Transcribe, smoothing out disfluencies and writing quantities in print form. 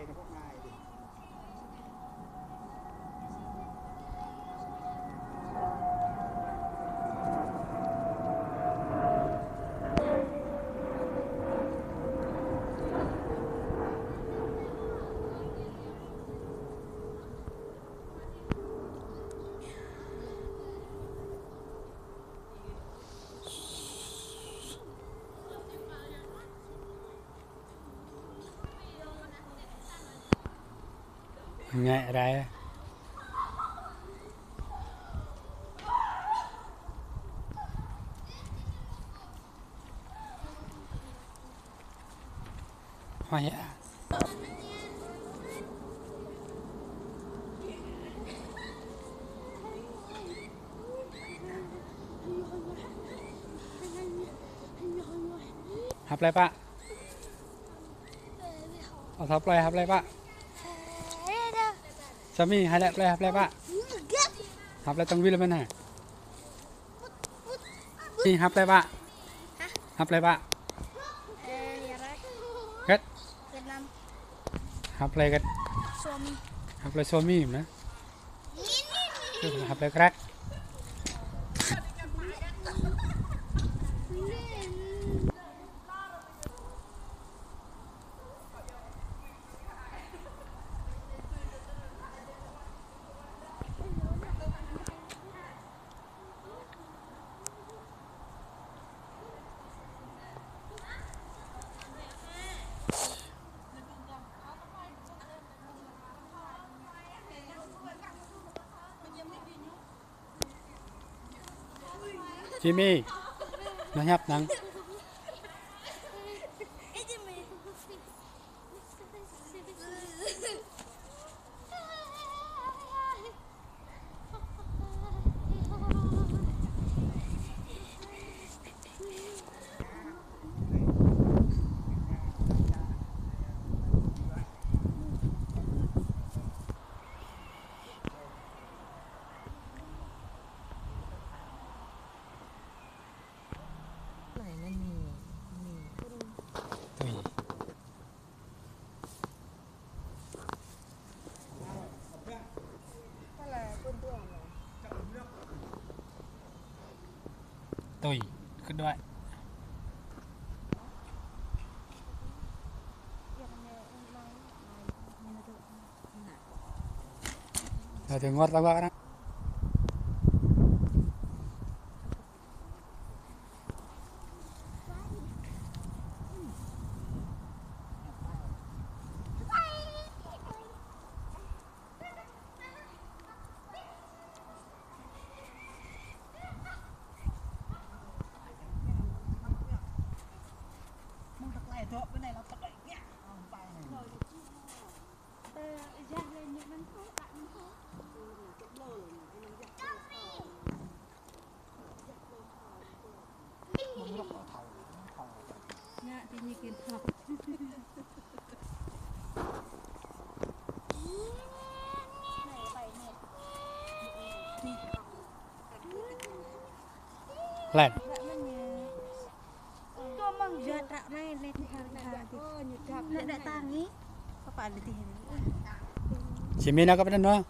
นะพวกนายดิไงอะไรหอยฮับอะไรปะเอาทับอะไรฮับอะไรปะสามีฮับอะไรปะฮับอะไรต้องวิ่งแล้วมันฮะนี่ฮับอะไรปะฮับอะไรปะกัดฮับอะไรกัดฮับอะไรสามีนะฮับอะไรกรักจิมมี่นะครับนังตุยขึ้นด้วยเราถึงวัดแล้วก็นะแหลนตัวมังเยอะระไม่เล่นทางทางเล่นได้ตังนี้เขาป่านเลยที่เห็น จิมมี่นะก็เป็นเนาะ